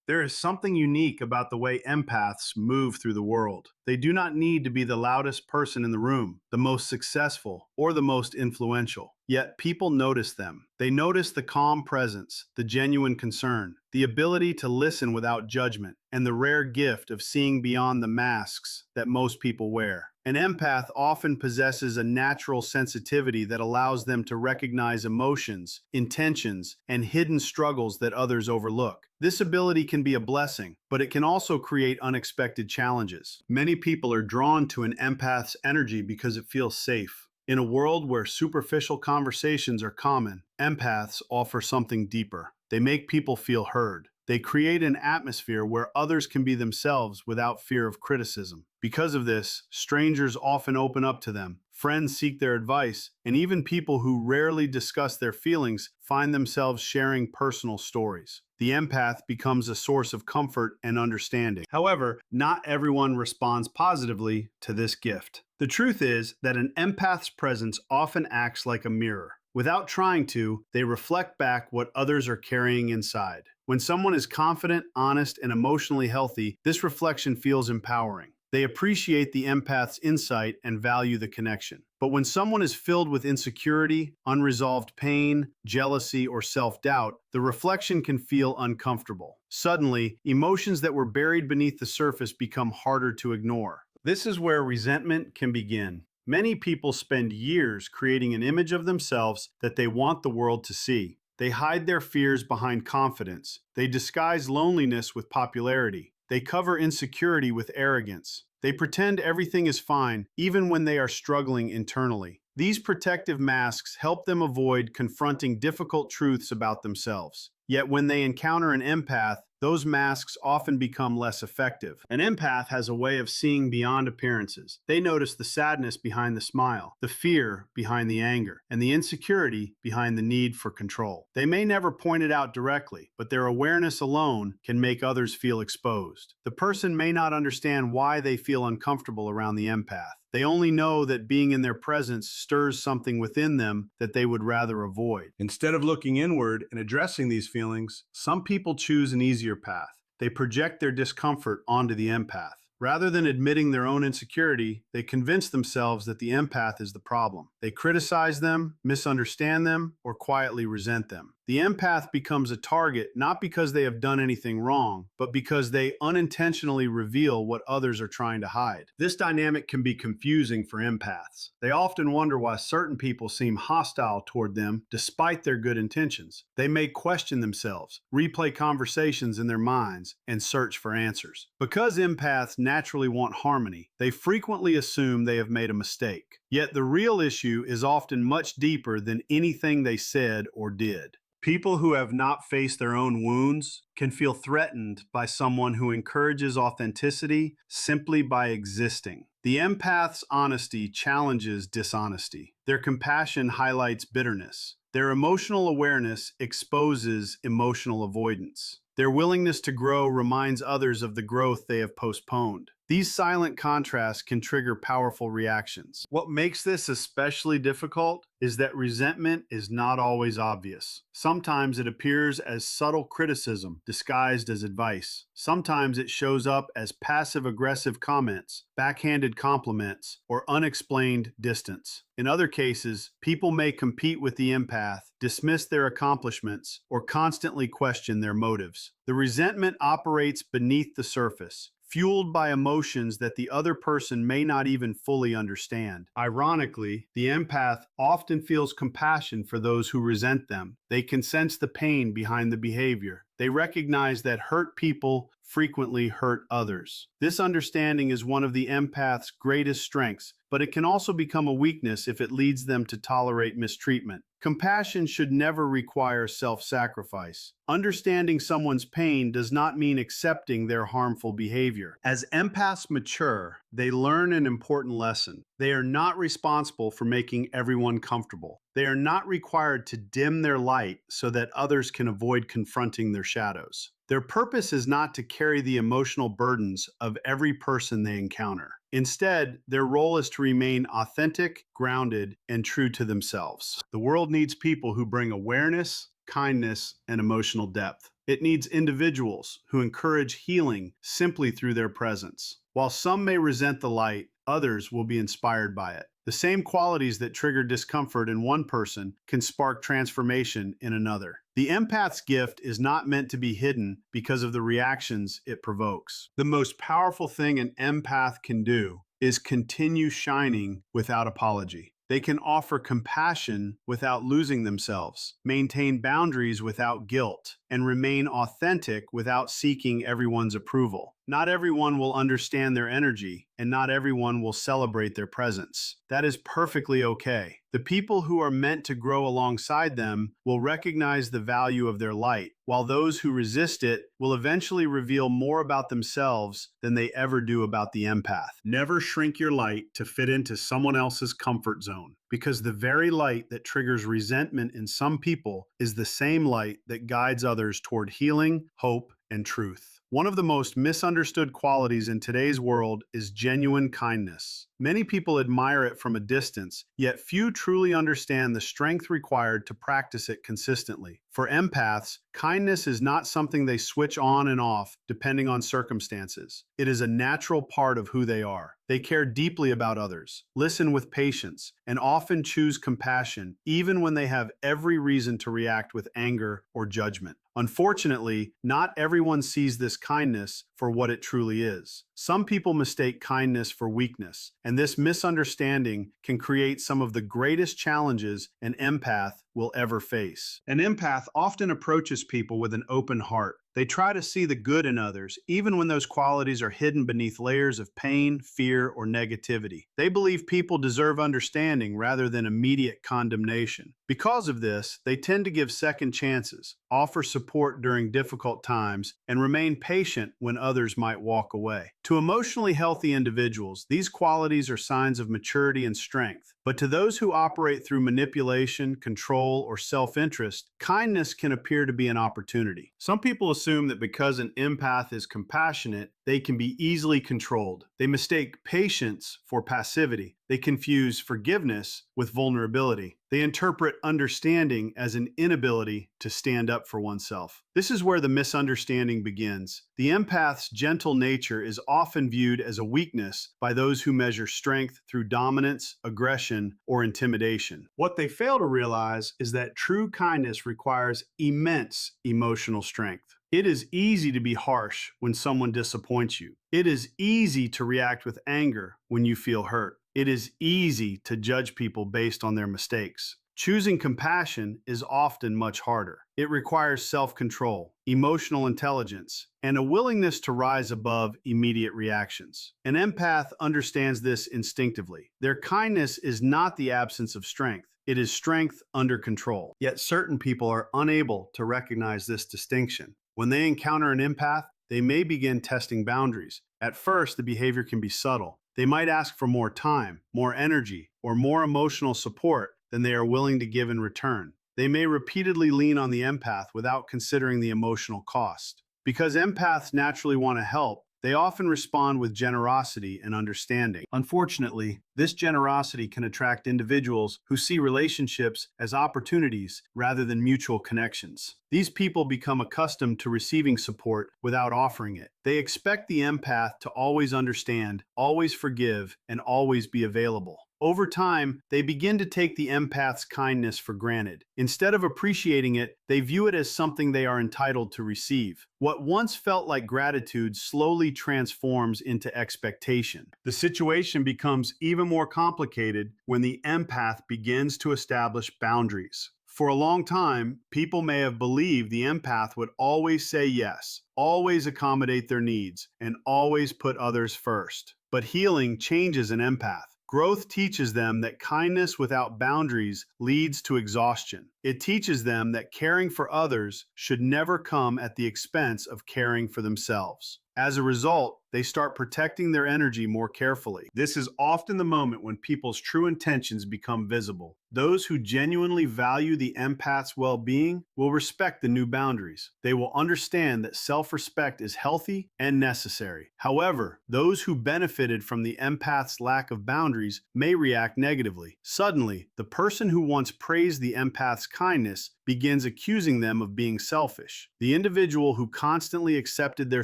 There is something unique about the way empaths move through the world. They do not need to be the loudest person in the room, the most successful, or the most influential. Yet people notice them. They notice the calm presence, the genuine concern, the ability to listen without judgment, and the rare gift of seeing beyond the masks that most people wear. An empath often possesses a natural sensitivity that allows them to recognize emotions, intentions, and hidden struggles that others overlook. This ability can be a blessing, but it can also create unexpected challenges. Many people are drawn to an empath's energy because it feels safe. In a world where superficial conversations are common, empaths offer something deeper. They make people feel heard. They create an atmosphere where others can be themselves without fear of criticism. Because of this, strangers often open up to them, friends seek their advice, and even people who rarely discuss their feelings find themselves sharing personal stories. The empath becomes a source of comfort and understanding. However, not everyone responds positively to this gift. The truth is that an empath's presence often acts like a mirror. Without trying to, they reflect back what others are carrying inside. When someone is confident, honest, and emotionally healthy, this reflection feels empowering. They appreciate the empath's insight and value the connection. But when someone is filled with insecurity, unresolved pain, jealousy, or self-doubt, the reflection can feel uncomfortable. Suddenly, emotions that were buried beneath the surface become harder to ignore. This is where resentment can begin. Many people spend years creating an image of themselves that they want the world to see. They hide their fears behind confidence. They disguise loneliness with popularity. They cover insecurity with arrogance. They pretend everything is fine, even when they are struggling internally. These protective masks help them avoid confronting difficult truths about themselves. Yet when they encounter an empath, those masks often become less effective. An empath has a way of seeing beyond appearances. They notice the sadness behind the smile, the fear behind the anger, and the insecurity behind the need for control. They may never point it out directly, but their awareness alone can make others feel exposed. The person may not understand why they feel uncomfortable around the empath. They only know that being in their presence stirs something within them that they would rather avoid. Instead of looking inward and addressing these feelings, some people choose an easier path. They project their discomfort onto the empath. Rather than admitting their own insecurity, they convince themselves that the empath is the problem. They criticize them, misunderstand them, or quietly resent them. The empath becomes a target not because they have done anything wrong, but because they unintentionally reveal what others are trying to hide. This dynamic can be confusing for empaths. They often wonder why certain people seem hostile toward them despite their good intentions. They may question themselves, replay conversations in their minds, and search for answers. Because empaths naturally want harmony, they frequently assume they have made a mistake. Yet the real issue is often much deeper than anything they said or did. People who have not faced their own wounds can feel threatened by someone who encourages authenticity simply by existing. The empath's honesty challenges dishonesty. Their compassion highlights bitterness. Their emotional awareness exposes emotional avoidance. Their willingness to grow reminds others of the growth they have postponed. These silent contrasts can trigger powerful reactions. What makes this especially difficult is that resentment is not always obvious. Sometimes it appears as subtle criticism disguised as advice. Sometimes it shows up as passive-aggressive comments, backhanded compliments, or unexplained distance. In other cases, people may compete with the empath, dismiss their accomplishments, or constantly question their motives. The resentment operates beneath the surface, fueled by emotions that the other person may not even fully understand. Ironically, the empath often feels compassion for those who resent them. They can sense the pain behind the behavior. They recognize that hurt people frequently hurt others. This understanding is one of the empath's greatest strengths, but it can also become a weakness if it leads them to tolerate mistreatment. Compassion should never require self-sacrifice. Understanding someone's pain does not mean accepting their harmful behavior. As empaths mature, they learn an important lesson. They are not responsible for making everyone comfortable. They are not required to dim their light so that others can avoid confronting their shadows. Their purpose is not to carry the emotional burdens of every person they encounter. Instead, their role is to remain authentic, grounded, and true to themselves. The world needs people who bring awareness, kindness, and emotional depth. It needs individuals who encourage healing simply through their presence. While some may resent the light, others will be inspired by it. The same qualities that trigger discomfort in one person can spark transformation in another. The empath's gift is not meant to be hidden because of the reactions it provokes. The most powerful thing an empath can do is continue shining without apology. They can offer compassion without losing themselves, maintain boundaries without guilt, and remain authentic without seeking everyone's approval. Not everyone will understand their energy, and not everyone will celebrate their presence. That is perfectly okay. The people who are meant to grow alongside them will recognize the value of their light, while those who resist it will eventually reveal more about themselves than they ever do about the empath. Never shrink your light to fit into someone else's comfort zone, because the very light that triggers resentment in some people is the same light that guides others toward healing, hope, and truth. One of the most misunderstood qualities in today's world is genuine kindness. Many people admire it from a distance, yet few truly understand the strength required to practice it consistently. For empaths, kindness is not something they switch on and off depending on circumstances. It is a natural part of who they are. They care deeply about others, listen with patience, and often choose compassion even when they have every reason to react with anger or judgment. Unfortunately, not everyone sees this kindness for what it truly is. Some people mistake kindness for weakness, and this misunderstanding can create some of the greatest challenges an empath will ever face. An empath often approaches people with an open heart. They try to see the good in others, even when those qualities are hidden beneath layers of pain, fear, or negativity. They believe people deserve understanding rather than immediate condemnation. Because of this, they tend to give second chances, offer support during difficult times, and remain patient when others might walk away. To emotionally healthy individuals, these qualities are signs of maturity and strength. But to those who operate through manipulation, control, or self-interest, kindness can appear to be an opportunity. Some people assume that because an empath is compassionate, they can be easily controlled. They mistake patience for passivity. They confuse forgiveness with vulnerability. They interpret understanding as an inability to stand up for oneself. This is where the misunderstanding begins. The empath's gentle nature is often viewed as a weakness by those who measure strength through dominance, aggression, or intimidation. What they fail to realize is that true kindness requires immense emotional strength. It is easy to be harsh when someone disappoints you. It is easy to react with anger when you feel hurt. It is easy to judge people based on their mistakes. Choosing compassion is often much harder. It requires self-control, emotional intelligence, and a willingness to rise above immediate reactions. An empath understands this instinctively. Their kindness is not the absence of strength. It is strength under control. Yet certain people are unable to recognize this distinction. When they encounter an empath, they may begin testing boundaries. At first, the behavior can be subtle. They might ask for more time, more energy, or more emotional support than they are willing to give in return. They may repeatedly lean on the empath without considering the emotional cost. Because empaths naturally want to help, they often respond with generosity and understanding. Unfortunately, this generosity can attract individuals who see relationships as opportunities rather than mutual connections. These people become accustomed to receiving support without offering it. They expect the empath to always understand, always forgive, and always be available. Over time, they begin to take the empath's kindness for granted. Instead of appreciating it, they view it as something they are entitled to receive. What once felt like gratitude slowly transforms into expectation. The situation becomes even more complicated when the empath begins to establish boundaries. For a long time, people may have believed the empath would always say yes, always accommodate their needs, and always put others first. But healing changes an empath. Growth teaches them that kindness without boundaries leads to exhaustion. It teaches them that caring for others should never come at the expense of caring for themselves. As a result, they start protecting their energy more carefully. This is often the moment when people's true intentions become visible. Those who genuinely value the empath's well-being will respect the new boundaries. They will understand that self-respect is healthy and necessary. However, those who benefited from the empath's lack of boundaries may react negatively. Suddenly, the person who once praised the empath's kindness begins accusing them of being selfish. The individual who constantly accepted their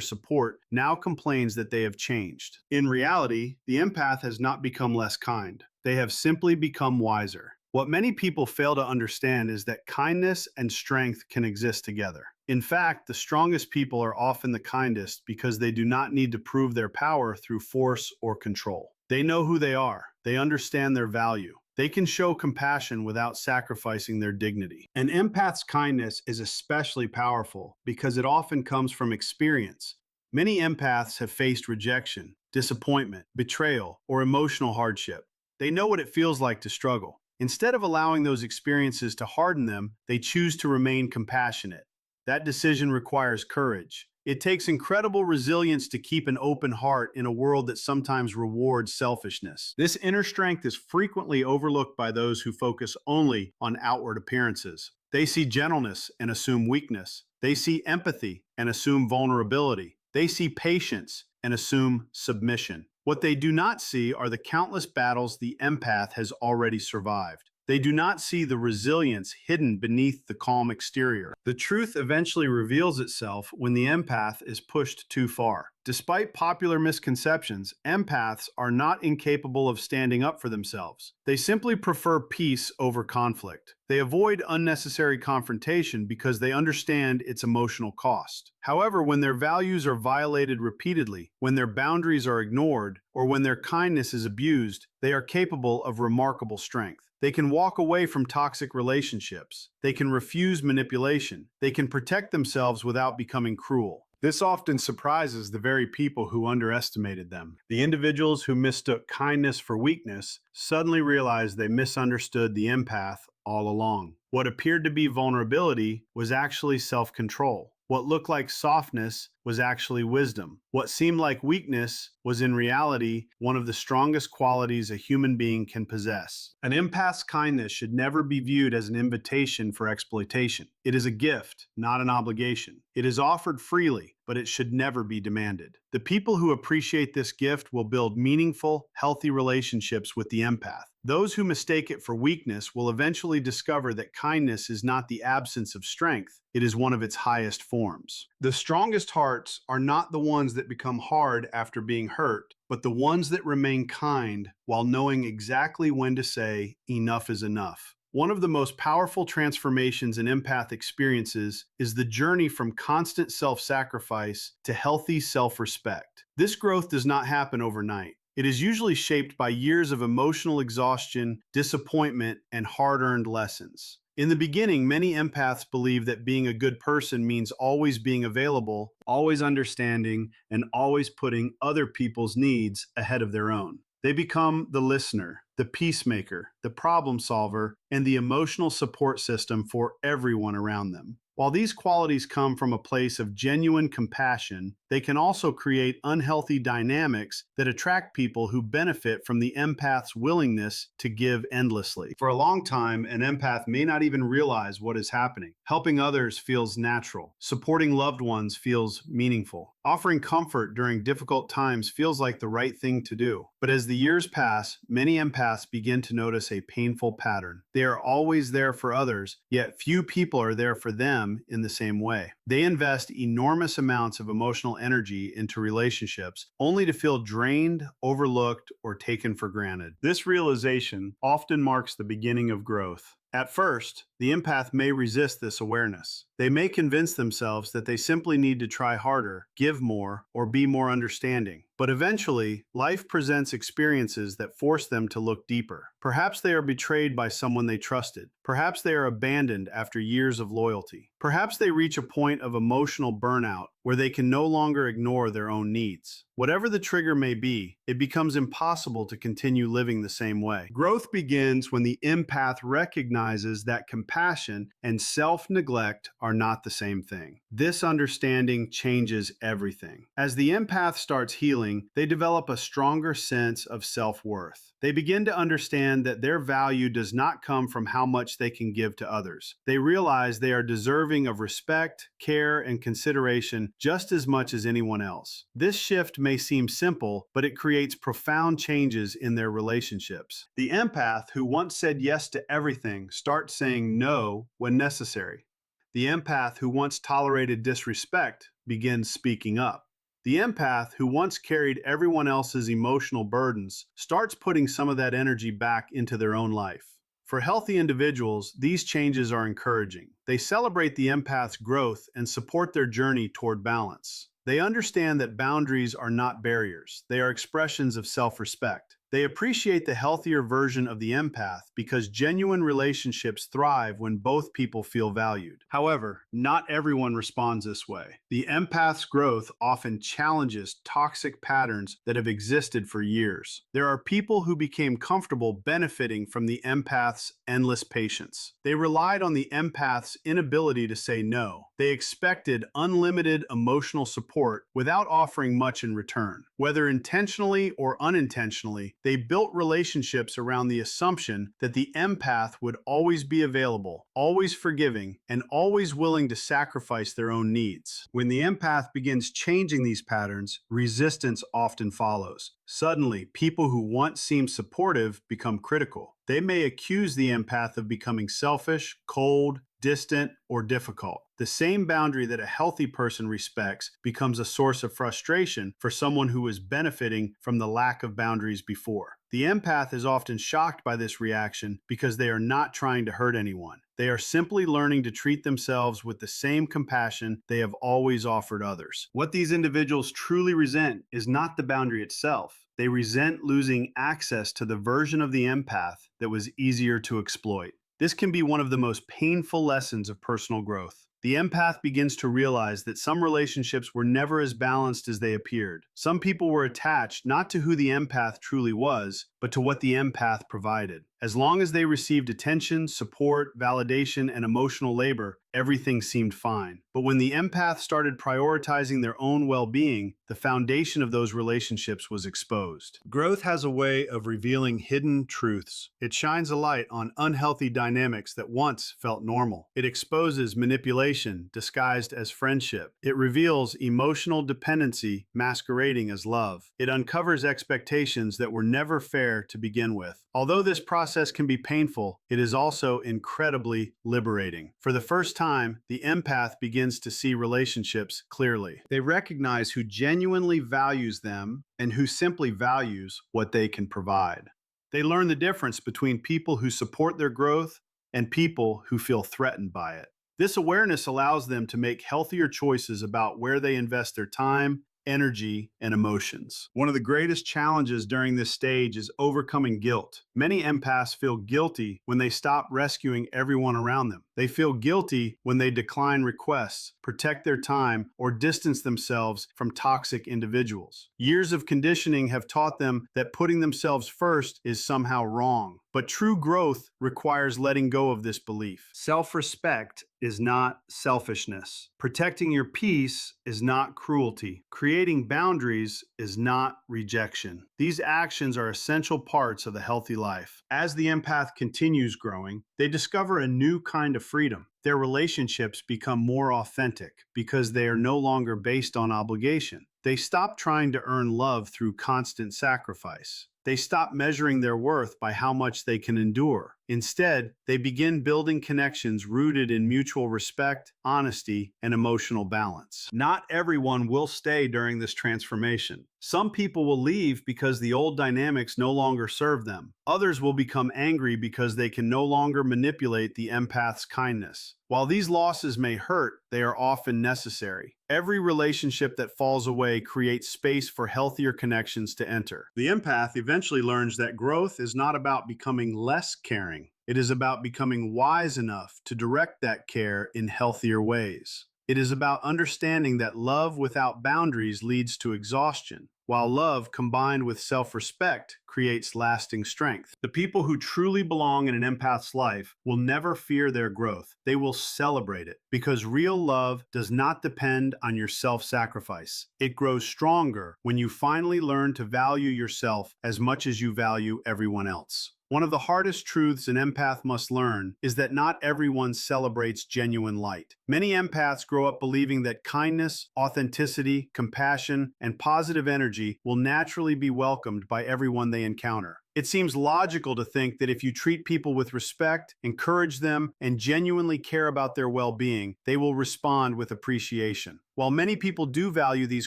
support now complains that they have changed. In reality, the empath has not become less kind. They have simply become wiser. What many people fail to understand is that kindness and strength can exist together. In fact, the strongest people are often the kindest because they do not need to prove their power through force or control. They know who they are. They understand their value. They can show compassion without sacrificing their dignity. An empath's kindness is especially powerful because it often comes from experience. Many empaths have faced rejection, disappointment, betrayal, or emotional hardship. They know what it feels like to struggle. Instead of allowing those experiences to harden them, they choose to remain compassionate. That decision requires courage. It takes incredible resilience to keep an open heart in a world that sometimes rewards selfishness. This inner strength is frequently overlooked by those who focus only on outward appearances. They see gentleness and assume weakness. They see empathy and assume vulnerability. They see patience and assume submission. What they do not see are the countless battles the empath has already survived. They do not see the resilience hidden beneath the calm exterior. The truth eventually reveals itself when the empath is pushed too far. Despite popular misconceptions, empaths are not incapable of standing up for themselves. They simply prefer peace over conflict. They avoid unnecessary confrontation because they understand its emotional cost. However, when their values are violated repeatedly, when their boundaries are ignored, or when their kindness is abused, they are capable of remarkable strength. They can walk away from toxic relationships. They can refuse manipulation. They can protect themselves without becoming cruel. This often surprises the very people who underestimated them. The individuals who mistook kindness for weakness suddenly realize they misunderstood the empath all along. What appeared to be vulnerability was actually self-control. What looked like softness was actually wisdom. What seemed like weakness was in reality one of the strongest qualities a human being can possess. An empath's kindness should never be viewed as an invitation for exploitation. It is a gift, not an obligation. It is offered freely, but it should never be demanded. The people who appreciate this gift will build meaningful, healthy relationships with the empath. Those who mistake it for weakness will eventually discover that kindness is not the absence of strength, it is one of its highest forms. The strongest hearts are not the ones that become hard after being hurt, but the ones that remain kind while knowing exactly when to say, enough is enough. One of the most powerful transformations an empath experiences is the journey from constant self-sacrifice to healthy self-respect. This growth does not happen overnight. It is usually shaped by years of emotional exhaustion, disappointment, and hard-earned lessons. In the beginning, many empaths believe that being a good person means always being available, always understanding, and always putting other people's needs ahead of their own. They become the listener, the peacemaker, the problem solver, and the emotional support system for everyone around them. While these qualities come from a place of genuine compassion, they can also create unhealthy dynamics that attract people who benefit from the empath's willingness to give endlessly. For a long time, an empath may not even realize what is happening. Helping others feels natural. Supporting loved ones feels meaningful. Offering comfort during difficult times feels like the right thing to do. But as the years pass, many empaths begin to notice a painful pattern. They are always there for others, yet few people are there for them in the same way. They invest enormous amounts of emotional energy into relationships only to feel drained, overlooked, or taken for granted. This realization often marks the beginning of growth. At first, the empath may resist this awareness. They may convince themselves that they simply need to try harder, give more, or be more understanding. But eventually, life presents experiences that force them to look deeper. Perhaps they are betrayed by someone they trusted. Perhaps they are abandoned after years of loyalty. Perhaps they reach a point of emotional burnout where they can no longer ignore their own needs. Whatever the trigger may be, it becomes impossible to continue living the same way. Growth begins when the empath recognizes that compassion and self-neglect are not the same thing. This understanding changes everything. As the empath starts healing, they develop a stronger sense of self-worth. They begin to understand that their value does not come from how much they can give to others. They realize they are deserving of respect, care, and consideration just as much as anyone else. This shift may seem simple, but it creates profound changes in their relationships. The empath who once said yes to everything starts saying saying no when necessary. The empath who once tolerated disrespect begins speaking up. The empath who once carried everyone else's emotional burdens starts putting some of that energy back into their own life. For healthy individuals, these changes are encouraging. They celebrate the empath's growth and support their journey toward balance. They understand that boundaries are not barriers, they are expressions of self-respect. They appreciate the healthier version of the empath because genuine relationships thrive when both people feel valued. However, not everyone responds this way. The empath's growth often challenges toxic patterns that have existed for years. There are people who became comfortable benefiting from the empath's endless patience. They relied on the empath's inability to say no. They expected unlimited emotional support without offering much in return. Whether intentionally or unintentionally, they built relationships around the assumption that the empath would always be available, always forgiving, and always willing to sacrifice their own needs. When the empath begins changing these patterns, resistance often follows. Suddenly, people who once seemed supportive become critical. They may accuse the empath of becoming selfish, cold, distant, or difficult. The same boundary that a healthy person respects becomes a source of frustration for someone who is benefiting from the lack of boundaries before. The empath is often shocked by this reaction because they are not trying to hurt anyone. They are simply learning to treat themselves with the same compassion they have always offered others. What these individuals truly resent is not the boundary itself. They resent losing access to the version of the empath that was easier to exploit. This can be one of the most painful lessons of personal growth. The empath begins to realize that some relationships were never as balanced as they appeared. Some people were attached not to who the empath truly was, but to what the empath provided. As long as they received attention, support, validation, and emotional labor, everything seemed fine. But when the empath started prioritizing their own well-being, the foundation of those relationships was exposed. Growth has a way of revealing hidden truths. It shines a light on unhealthy dynamics that once felt normal. It exposes manipulation disguised as friendship. It reveals emotional dependency masquerading as love. It uncovers expectations that were never fair to begin with. Although this process can be painful, it is also incredibly liberating. For the first time, the empath begins to see relationships clearly. They recognize who genuinely values them and who simply values what they can provide. They learn the difference between people who support their growth and people who feel threatened by it. This awareness allows them to make healthier choices about where they invest their time, energy, and emotions. One of the greatest challenges during this stage is overcoming guilt. Many empaths feel guilty when they stop rescuing everyone around them. They feel guilty when they decline requests, protect their time, or distance themselves from toxic individuals. Years of conditioning have taught them that putting themselves first is somehow wrong. But true growth requires letting go of this belief. Self-respect is not selfishness. Protecting your peace is not cruelty. Creating boundaries is not rejection. These actions are essential parts of the healthy life. As the empath continues growing, they discover a new kind of freedom. Their relationships become more authentic because they are no longer based on obligation. They stop trying to earn love through constant sacrifice. They stop measuring their worth by how much they can endure. Instead, they begin building connections rooted in mutual respect, honesty, and emotional balance. Not everyone will stay during this transformation. Some people will leave because the old dynamics no longer serve them. Others will become angry because they can no longer manipulate the empath's kindness. While these losses may hurt, they are often necessary. Every relationship that falls away creates space for healthier connections to enter. The empath eventually learns that growth is not about becoming less caring. It is about becoming wise enough to direct that care in healthier ways. It is about understanding that love without boundaries leads to exhaustion, while love combined with self-respect creates lasting strength. The people who truly belong in an empath's life will never fear their growth. They will celebrate it because real love does not depend on your self-sacrifice. It grows stronger when you finally learn to value yourself as much as you value everyone else. One of the hardest truths an empath must learn is that not everyone celebrates genuine light. Many empaths grow up believing that kindness, authenticity, compassion, and positive energy will naturally be welcomed by everyone they encounter. It seems logical to think that if you treat people with respect, encourage them, and genuinely care about their well-being, they will respond with appreciation. While many people do value these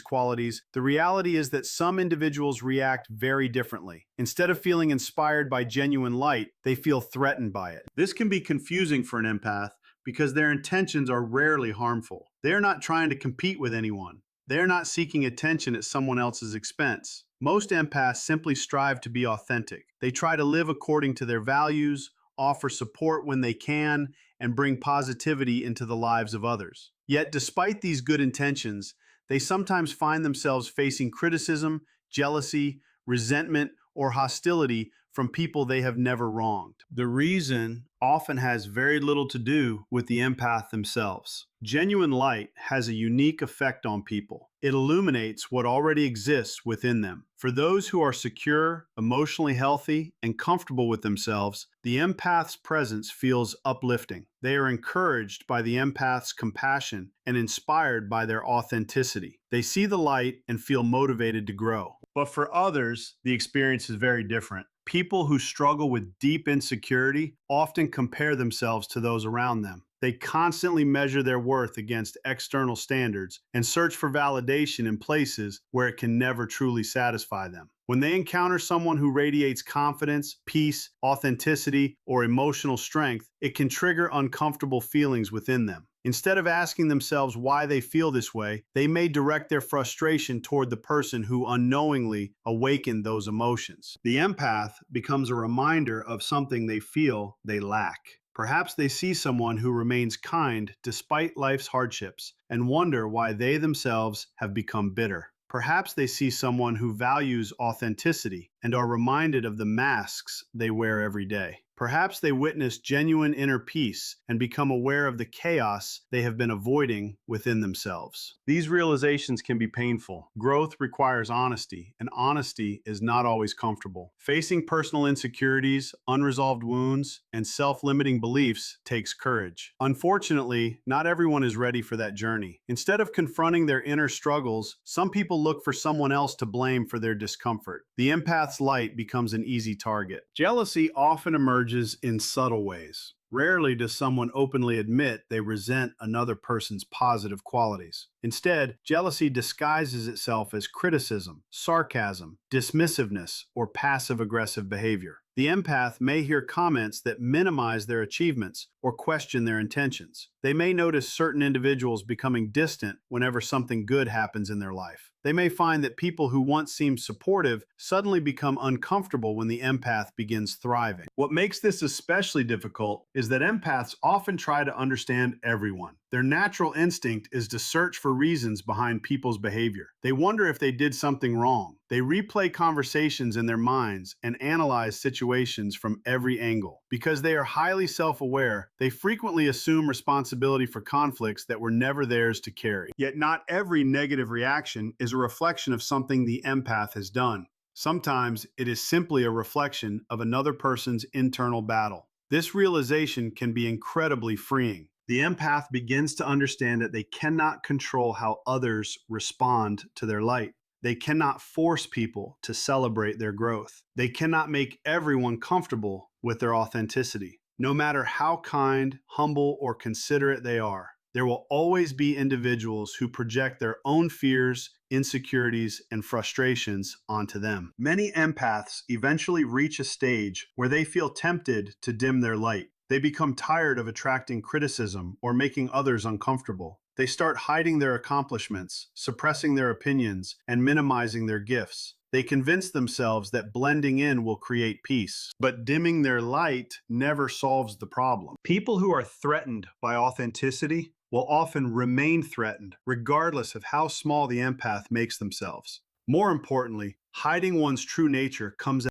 qualities, the reality is that some individuals react very differently. Instead of feeling inspired by genuine light, they feel threatened by it. This can be confusing for an empath because their intentions are rarely harmful. They are not trying to compete with anyone. They are not seeking attention at someone else's expense. Most empaths simply strive to be authentic. They try to live according to their values, offer support when they can, and bring positivity into the lives of others. Yet, despite these good intentions, they sometimes find themselves facing criticism, jealousy, resentment, or hostility from people they have never wronged. The reason often has very little to do with the empath themselves. Genuine light has a unique effect on people. It illuminates what already exists within them. For those who are secure, emotionally healthy, and comfortable with themselves, the empath's presence feels uplifting. They are encouraged by the empath's compassion and inspired by their authenticity. They see the light and feel motivated to grow. But for others, the experience is very different. People who struggle with deep insecurity often compare themselves to those around them. They constantly measure their worth against external standards and search for validation in places where it can never truly satisfy them. When they encounter someone who radiates confidence, peace, authenticity, or emotional strength, it can trigger uncomfortable feelings within them. Instead of asking themselves why they feel this way, they may direct their frustration toward the person who unknowingly awakened those emotions. The empath becomes a reminder of something they feel they lack. Perhaps they see someone who remains kind despite life's hardships and wonder why they themselves have become bitter. Perhaps they see someone who values authenticity and are reminded of the masks they wear every day. Perhaps they witness genuine inner peace and become aware of the chaos they have been avoiding within themselves. These realizations can be painful. Growth requires honesty, and honesty is not always comfortable. Facing personal insecurities, unresolved wounds, and self-limiting beliefs takes courage. Unfortunately, not everyone is ready for that journey. Instead of confronting their inner struggles, some people look for someone else to blame for their discomfort. The empath's light becomes an easy target. Jealousy often emerges in subtle ways. Rarely does someone openly admit they resent another person's positive qualities. Instead, jealousy disguises itself as criticism, sarcasm, dismissiveness, or passive-aggressive behavior. The empath may hear comments that minimize their achievements or question their intentions. They may notice certain individuals becoming distant whenever something good happens in their life. They may find that people who once seemed supportive suddenly become uncomfortable when the empath begins thriving. What makes this especially difficult is that empaths often try to understand everyone. Their natural instinct is to search for reasons behind people's behavior. They wonder if they did something wrong. They replay conversations in their minds and analyze situations from every angle. Because they are highly self-aware, they frequently assume responsibility for conflicts that were never theirs to carry. Yet not every negative reaction is a reflection of something the empath has done. Sometimes it is simply a reflection of another person's internal battle. This realization can be incredibly freeing. The empath begins to understand that they cannot control how others respond to their light. They cannot force people to celebrate their growth. They cannot make everyone comfortable with their authenticity. No matter how kind, humble, or considerate they are, there will always be individuals who project their own fears, insecurities, and frustrations onto them. Many empaths eventually reach a stage where they feel tempted to dim their light. They become tired of attracting criticism or making others uncomfortable. They start hiding their accomplishments, suppressing their opinions, and minimizing their gifts. They convince themselves that blending in will create peace, but dimming their light never solves the problem. People who are threatened by authenticity will often remain threatened, regardless of how small the empath makes themselves. More importantly, hiding one's true nature comes